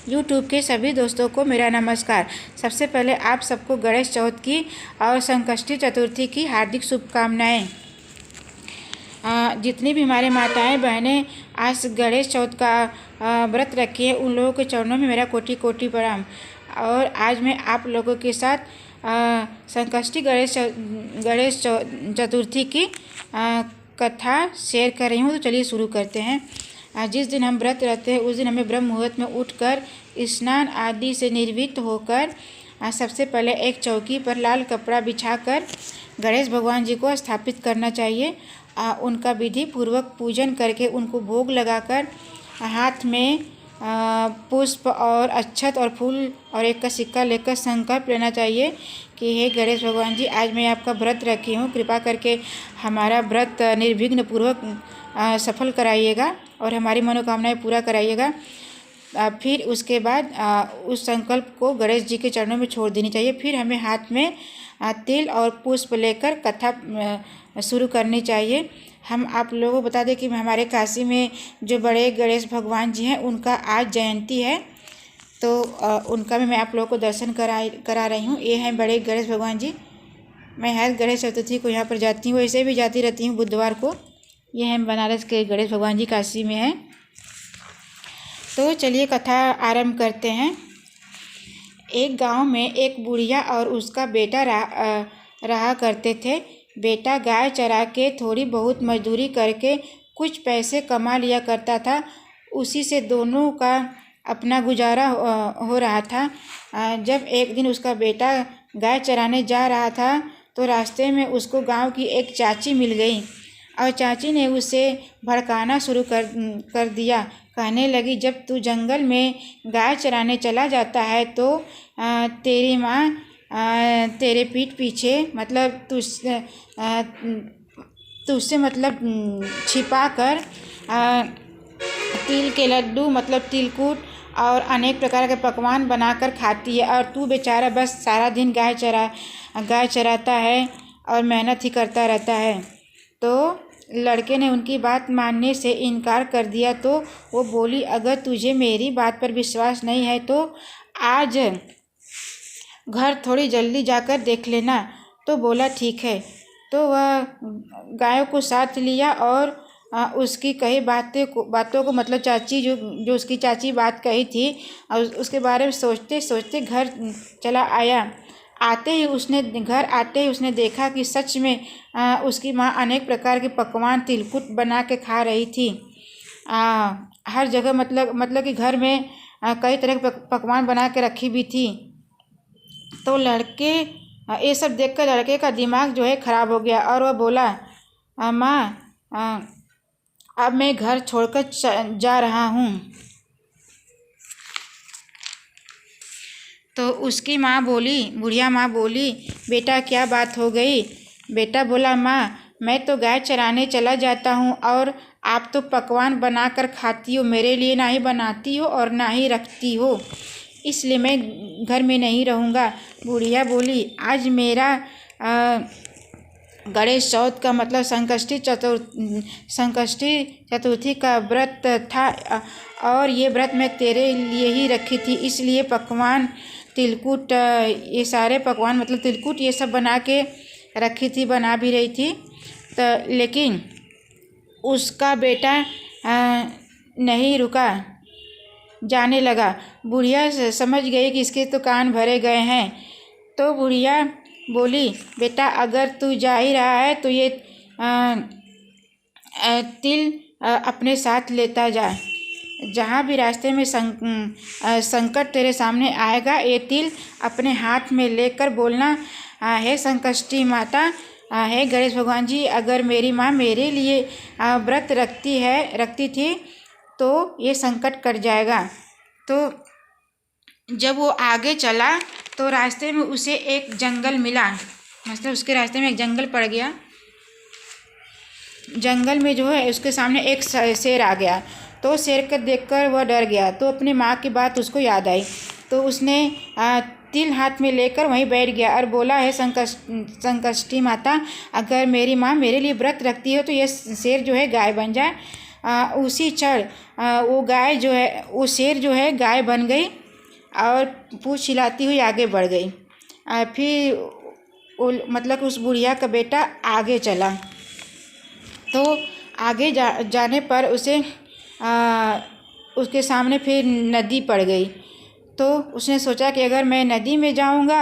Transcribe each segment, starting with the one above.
YouTube के सभी दोस्तों को मेरा नमस्कार। सबसे पहले आप सबको गणेश चौथ की और संकष्टी चतुर्थी की हार्दिक शुभकामनाएं। जितनी भी हमारे माताएं बहनें आज गणेश चौथ का व्रत रखी है, उन लोगों के चरणों में मेरा कोटि कोटि प्रणाम। और आज मैं आप लोगों के साथ संकष्टी गणेश चतुर्थी की कथा शेयर कर रही हूँ। तो चलिए शुरू करते हैं। जिस दिन हम व्रत रहते हैं उस दिन हमें ब्रह्म मुहूर्त में उठकर स्नान आदि से निर्वृत्त होकर सबसे पहले एक चौकी पर लाल कपड़ा बिछाकर गणेश भगवान जी को स्थापित करना चाहिए। उनका विधि पूर्वक पूजन करके उनको भोग लगाकर हाथ में पुष्प और अक्षत और फूल और एक का सिक्का लेकर संकल्प लेना चाहिए कि हे गणेश भगवान जी, आज मैं आपका व्रत रखी हूँ, कृपा करके हमारा व्रत निर्विघ्न पूर्वक सफल कराइएगा और हमारी मनोकामनाएं पूरा कराइएगा। फिर उसके बाद उस संकल्प को गणेश जी के चरणों में छोड़ देनी चाहिए। फिर हमें हाथ में तिल और पुष्प लेकर कथा शुरू करनी चाहिए। हम आप लोगों को बता दें कि हमारे काशी में जो बड़े गणेश भगवान जी हैं उनका आज जयंती है, तो उनका भी मैं आप लोगों को दर्शन करा रही हूँ। ये हैं बड़े गणेश भगवान जी। मैं हर गणेश चतुर्थी को यहाँ पर जाती हूँ, ऐसे भी जाती रहती हूँ बुधवार को। ये हैं बनारस के गणेश भगवान जी, काशी में हैं। तो चलिए कथा आरंभ करते हैं। एक गांव में एक बुढ़िया और उसका बेटा रहा करते थे। बेटा गाय चरा के थोड़ी बहुत मजदूरी करके कुछ पैसे कमा लिया करता था। उसी से दोनों का अपना गुजारा हो रहा था। जब एक दिन उसका बेटा गाय चराने जा रहा था तो रास्ते में उसको गांव की एक चाची मिल गई और चाची ने उसे भड़काना शुरू कर दिया। कहने लगी, जब तू जंगल में गाय चराने चला जाता है तो तेरी माँ तेरे पीठ पीछे मतलब तुझसे मतलब छिपा कर तिल के लड्डू मतलब तिलकुट और अनेक प्रकार के पकवान बनाकर खाती है, और तू बेचारा बस सारा दिन गाय चराता है और मेहनत ही करता रहता है। तो लड़के ने उनकी बात मानने से इनकार कर दिया। तो वो बोली, अगर तुझे मेरी बात पर विश्वास नहीं है तो आज घर थोड़ी जल्दी जाकर देख लेना। तो बोला, ठीक है। तो वह गायों को साथ लिया और उसकी कही बातों को मतलब चाची जो उसकी चाची बात कही थी और उसके बारे में सोचते सोचते घर चला आया। घर आते ही उसने देखा कि सच में उसकी माँ अनेक प्रकार के पकवान तिलकुट बना के खा रही थी। हर जगह मतलब कि घर में कई तरह के पकवान बना के रखी भी थी। तो ये सब देखकर लड़के का दिमाग जो है ख़राब हो गया और वह बोला, माँ अब मैं घर छोड़कर जा रहा हूँ। तो उसकी बुढ़िया माँ बोली, बेटा क्या बात हो गई? बेटा बोला, माँ मैं तो गाय चराने चला जाता हूँ और आप तो पकवान बनाकर खाती हो, मेरे लिए ना ही बनाती हो और ना ही रखती हो, इसलिए मैं घर में नहीं रहूँगा। बुढ़िया बोली, आज मेरा गणेश चौथ का मतलब संकष्टी चतुर्थी का व्रत था और ये व्रत मैं तेरे लिए ही रखी थी, इसलिए पकवान तिलकुट ये सारे पकवान मतलब तिलकुट ये सब बना के रखी थी, बना भी रही थी। तो लेकिन उसका बेटा नहीं रुका, जाने लगा। बुढ़िया समझ गई कि इसके तो कान भरे गए हैं। तो बुढ़िया बोली, बेटा अगर तू जा ही रहा है तो ये तिल अपने साथ लेता जा। जहाँ भी रास्ते में संकट तेरे सामने आएगा, ये तिल अपने हाथ में लेकर बोलना, हे संकष्टी माता, हे गणेश भगवान जी, अगर मेरी माँ मेरे लिए व्रत रखती थी तो ये संकट कट जाएगा। तो जब वो आगे चला तो रास्ते में उसे एक जंगल मिला, मतलब उसके रास्ते में एक जंगल पड़ गया। जंगल में जो है उसके सामने एक शेर आ गया। तो शेर को देखकर वह डर गया। तो अपनी माँ की बात उसको याद आई। तो उसने तिल हाथ में लेकर वहीं बैठ गया और बोला, है संकष्टी माता, अगर मेरी माँ मेरे लिए व्रत रखती है तो ये शेर जो है गाय बन जाए। उसी क्षण वो गाय जो है, वो शेर जो है गाय बन गई और पूँछ हिलाती हुई आगे बढ़ गई। फिर वो मतलब उस बुढ़िया का बेटा आगे चला, तो आगे जाने पर उसे उसके सामने फिर नदी पड़ गई। तो उसने सोचा कि अगर मैं नदी में जाऊंगा,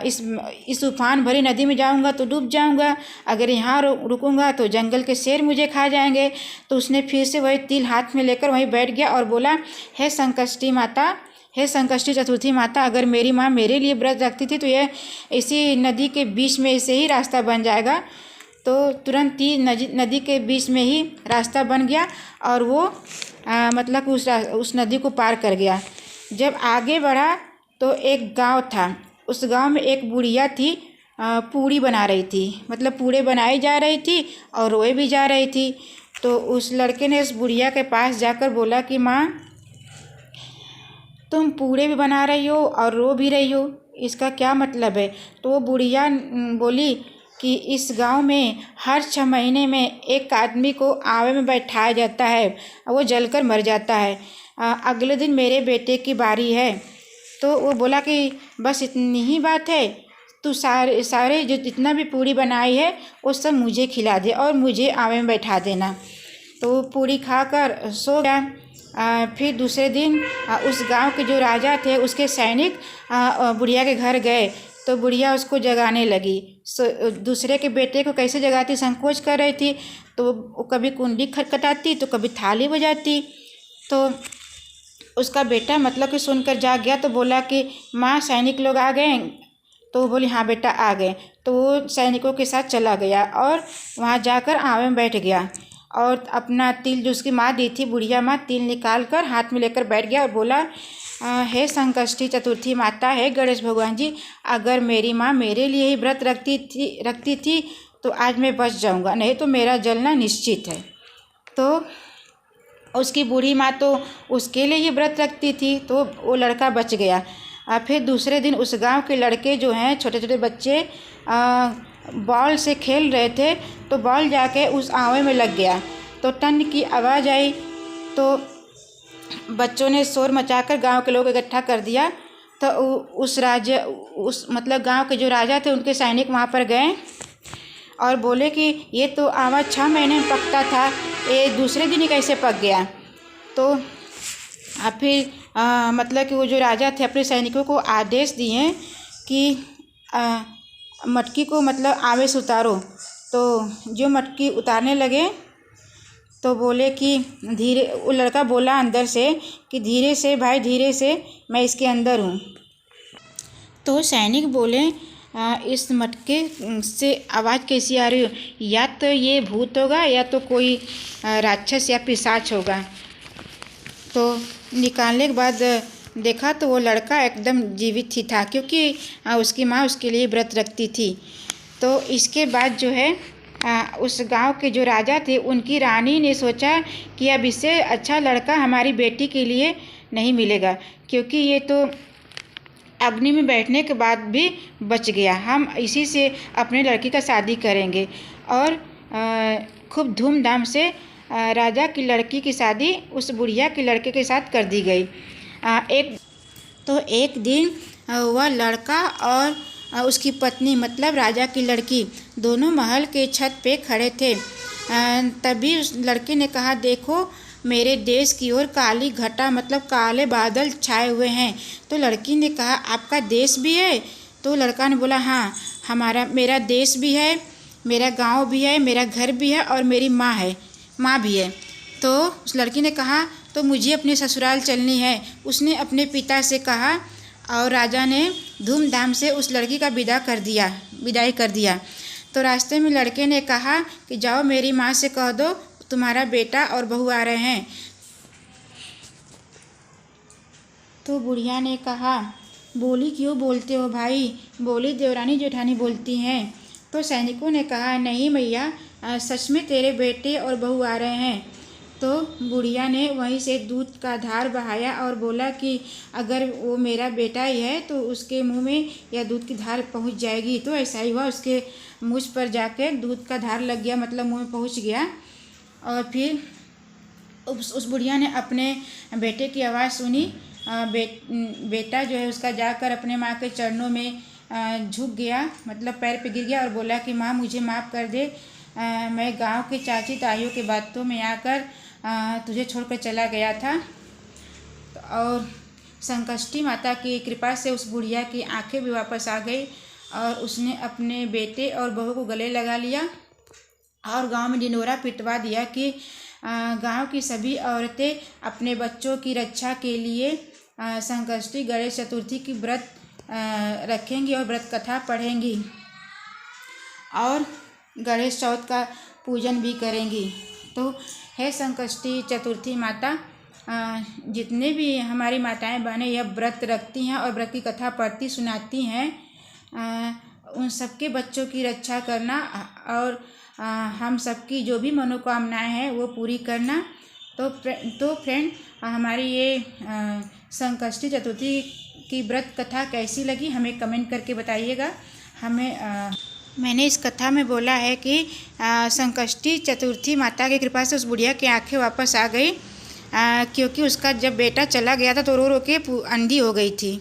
इस तूफान भरी नदी में जाऊंगा तो डूब जाऊंगा, अगर यहाँ रुकूंगा तो जंगल के शेर मुझे खा जाएंगे। तो उसने फिर से वही तिल हाथ में लेकर वहीं बैठ गया और बोला, हे संकष्टी माता, हे संकष्टी चतुर्थी माता, अगर मेरी माँ मेरे लिए व्रत रखती थी तो यह इसी नदी के बीच में से ही रास्ता बन जाएगा। तो तुरंत ही नदी के बीच में ही रास्ता बन गया और वो मतलब उस नदी को पार कर गया। जब आगे बढ़ा तो एक गांव था, उस गांव में एक बुढ़िया थी, पूड़ी बना रही थी, मतलब पूड़े बनाई जा रही थी और रोए भी जा रही थी। तो उस लड़के ने उस बुढ़िया के पास जाकर बोला कि माँ, तुम पूड़े भी बना रही हो और रो भी रही हो, इसका क्या मतलब है? तो वो बुढ़िया बोली कि इस गांव में हर 6 महीने में एक आदमी को आवे में बैठाया जाता है, वो जलकर मर जाता है। अगले दिन मेरे बेटे की बारी है। तो वो बोला कि बस इतनी ही बात है, तू सारे जो जितना भी पूड़ी बनाई है वो सब मुझे खिला दे और मुझे आवे में बैठा देना। तो वो पूड़ी खाकर सो गया। फिर दूसरे दिन उस गांव के जो राजा थे उसके सैनिक बुढ़िया के घर गए, तो बुढ़िया उसको जगाने लगी। दूसरे के बेटे को कैसे जगाती, संकोच कर रही थी। तो वो कभी कुंडी खटखटाती तो कभी थाली बजाती। तो उसका बेटा मतलब कि सुनकर जाग गया, तो बोला कि माँ, सैनिक लोग आ गए? तो वो बोली हाँ बेटा आ गए। तो वो सैनिकों के साथ चला गया और वहाँ जाकर आवे में बैठ गया और अपना तिल जो उसकी माँ दी थी, बुढ़िया माँ, तिल निकाल कर हाथ में लेकर बैठ गया और बोला, हे संकष्टी चतुर्थी माता, हे गणेश भगवान जी, अगर मेरी माँ मेरे लिए ही व्रत रखती थी तो आज मैं बच जाऊंगा, नहीं तो मेरा जलना निश्चित है। तो उसकी बूढ़ी माँ तो उसके लिए ही व्रत रखती थी, तो वो लड़का बच गया। फिर दूसरे दिन उस गांव के लड़के जो हैं, छोटे छोटे बच्चे, बॉल से खेल रहे थे, तो बॉल जाके उस आवे में लग गया। तो टन की आवाज़ आई, तो बच्चों ने शोर मचाकर गांव के लोग इकट्ठा कर दिया। तो उस मतलब गांव के जो राजा थे उनके सैनिक वहां पर गए और बोले कि ये तो आवा 6 महीने में पकता था, ये दूसरे दिन ही कैसे पक गया? तो फिर मतलब कि वो जो राजा थे अपने सैनिकों को आदेश दिए कि मटकी को मतलब आवे से उतारो। तो जो मटकी उतारने लगे तो बोले कि धीरे, वो लड़का बोला अंदर से कि धीरे से भाई, धीरे से, मैं इसके अंदर हूँ। तो सैनिक बोले, इस मटके से आवाज़ कैसी आ रही हो? या तो ये भूत होगा या तो कोई राक्षस या पिशाच होगा। तो निकालने के बाद देखा तो वो लड़का एकदम जीवित ही था, क्योंकि उसकी माँ उसके लिए व्रत रखती थी। तो इसके बाद जो है उस गांव के जो राजा थे उनकी रानी ने सोचा कि अब इससे अच्छा लड़का हमारी बेटी के लिए नहीं मिलेगा, क्योंकि ये तो अग्नि में बैठने के बाद भी बच गया, हम इसी से अपने लड़की का शादी करेंगे। और खूब धूमधाम से राजा की लड़की की शादी उस बुढ़िया के लड़के के साथ कर दी गई। एक दिन वह लड़का और उसकी पत्नी मतलब राजा की लड़की दोनों महल के छत पे खड़े थे। तभी उस लड़के ने कहा, देखो मेरे देश की ओर काली घटा मतलब काले बादल छाए हुए हैं। तो लड़की ने कहा, आपका देश भी है? तो लड़का ने बोला, हाँ, मेरा देश भी है, मेरा गांव भी है, मेरा घर भी है और मेरी माँ भी है। तो उस लड़की ने कहा, तो मुझे अपने ससुराल चलनी है। उसने अपने पिता से कहा और राजा ने धूमधाम से उस लड़की का विदाई कर दिया। तो रास्ते में लड़के ने कहा कि जाओ मेरी माँ से कह दो तुम्हारा बेटा और बहू आ रहे हैं। तो बुढ़िया ने कहा, बोली क्यों बोलते हो भाई? बोली देवरानी जेठानी बोलती हैं। तो सैनिकों ने कहा, नहीं मैया, सच में तेरे बेटे और बहू आ रहे हैं। तो बुढ़िया ने वहीं से दूध का धार बहाया और बोला कि अगर वो मेरा बेटा ही है तो उसके मुंह में या दूध की धार पहुंच जाएगी। तो ऐसा ही हुआ, उसके मुझ पर जाकर दूध का धार लग गया, मतलब मुंह में पहुंच गया। और फिर उस बुढ़िया ने अपने बेटे की आवाज़ सुनी। बेटा जो है उसका जाकर अपने माँ के चरणों में झुक गया, मतलब पैर पे गिर गया और बोला कि माँ मुझे माफ़ कर दे, मैं गांव के चाची ताइयों के बातों में आकर तुझे छोड़कर चला गया था। और संकष्टी माता की कृपा से उस बुढ़िया की आंखें भी वापस आ गई और उसने अपने बेटे और बहू को गले लगा लिया और गांव में ढिंढोरा पिटवा दिया कि गांव की सभी औरतें अपने बच्चों की रक्षा के लिए संकष्टी गणेश चतुर्थी की व्रत रखेंगी और व्रत कथा पढ़ेंगी और गणेश चौथ का पूजन भी करेंगी। तो है संकष्टी चतुर्थी माता, जितने भी हमारी माताएं बहनें यह व्रत रखती हैं और व्रत की कथा पढ़ती सुनाती हैं, उन सबके बच्चों की रक्षा करना और हम सबकी जो भी मनोकामनाएं हैं वो पूरी करना। तो फ्रेंड, हमारी ये संकष्टी चतुर्थी की व्रत कथा कैसी लगी हमें कमेंट करके बताइएगा। मैंने इस कथा में बोला है कि संकष्टी चतुर्थी माता की कृपा से उस बुढ़िया की आंखें वापस आ गई, क्योंकि उसका जब बेटा चला गया था तो रो रो के अंधी हो गई थी।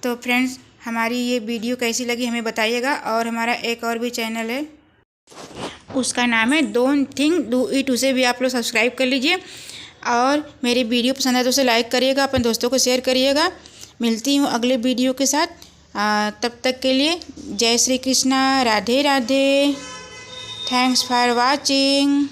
तो फ्रेंड्स, हमारी ये वीडियो कैसी लगी हमें बताइएगा। और हमारा एक और भी चैनल है, उसका नाम है डोंट थिंक डू इट, उसे भी आप लोग सब्सक्राइब कर लीजिए। और मेरी वीडियो पसंद है तो उसे लाइक करिएगा, अपने दोस्तों को शेयर करिएगा। मिलती हूँ अगले वीडियो के साथ, तब तक के लिए जय Shri Krishna, Radhe Radhe, thanks for watching.